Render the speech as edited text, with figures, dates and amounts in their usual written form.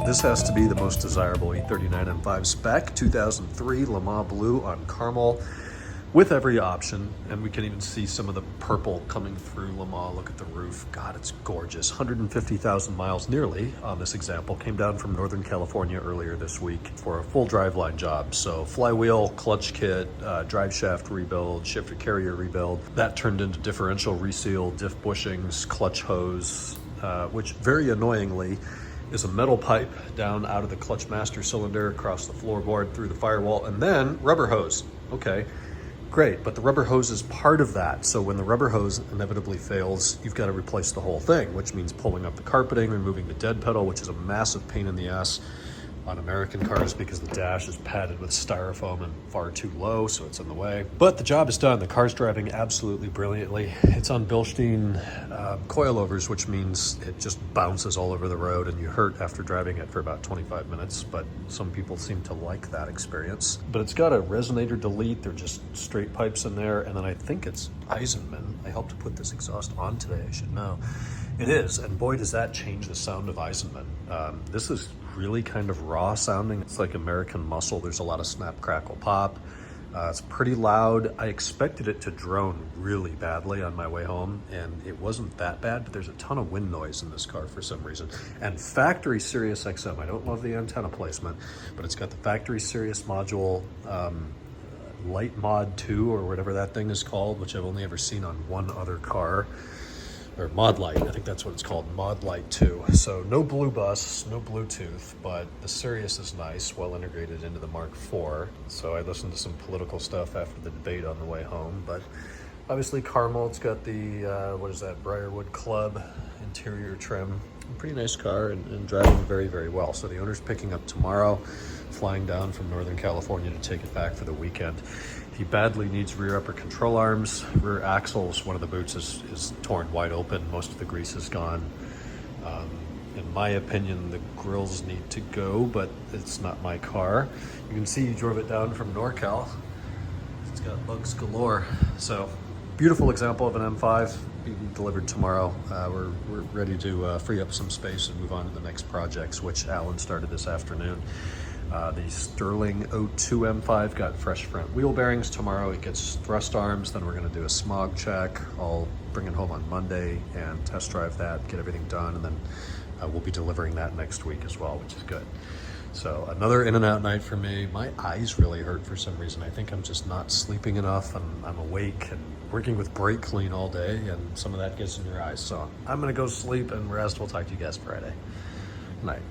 This has to be the most desirable E39 M5 spec, 2003 Le Mans Blue on caramel with every option. And we can even see some of the purple coming through Le Mans. Look at the roof. God, it's gorgeous. 150,000 miles nearly on this example. Came down from Northern California earlier this week for a full driveline job. So flywheel, clutch kit, drive shaft rebuild, shifter carrier rebuild. That turned into differential reseal, diff bushings, clutch hose, which very annoyingly is a metal pipe down out of the clutch master cylinder, across the floorboard, through the firewall, and then rubber hose. Okay, great, but the rubber hose is part of that. So when the rubber hose inevitably fails, you've got to replace the whole thing, which means pulling up the carpeting, removing the dead pedal, which is a massive pain in the ass on American cars because the dash is padded with styrofoam and far too low, so it's in the way. But the job is done. The car's driving absolutely brilliantly. It's on Bilstein coilovers, which means it just bounces all over the road and you hurt after driving it for about 25 minutes, but some people seem to like that experience. But it's got a resonator delete. They're just straight pipes in there, and then I think it's Eisenman. I helped to put this exhaust on today, I should know. It is, and boy does that change the sound of Eisenman. This is really kind of raw sounding. It's like American muscle. There's a lot of snap, crackle, pop. It's pretty loud. I expected it to drone really badly on my way home, and it wasn't that bad, but there's a ton of wind noise in this car for some reason. And factory Sirius XM, I don't love the antenna placement, but it's got the factory Sirius module, Light Mod 2 or whatever that thing is called, which I've only ever seen on one other car. Or Mod Light, I think that's what it's called, Mod Light 2. So no blue bus, no Bluetooth, but the Sirius is nice, well integrated into the Mark IV. So I listened to some political stuff after the debate on the way home, but obviously caramel. It's got the, what is that, Briarwood Club interior trim. Pretty nice car and driving very, very well. So the owner's picking up tomorrow, flying down from Northern California to take it back for the weekend. He badly needs rear upper control arms. Rear axles, one of the boots is torn wide open. Most of the grease is gone. In my opinion, the grills need to go, but it's not my car. You can see he drove it down from NorCal. It's got bugs galore. So beautiful example of an M5 being delivered tomorrow. We're ready to free up some space and move on to the next projects, which Alan started this afternoon. The Sterling 02 M5 got fresh front wheel bearings tomorrow. It gets thrust arms. Then we're going to do a smog check. I'll bring it home on Monday and test drive that, get everything done, and then we'll be delivering that next week as well, which is good. So another in and out night for me. My eyes really hurt for some reason. I think I'm just not sleeping enough, and I'm awake and working with brake clean all day, and some of that gets in your eyes. So I'm going to go sleep, and rest. We'll talk to you guys Friday. Good night.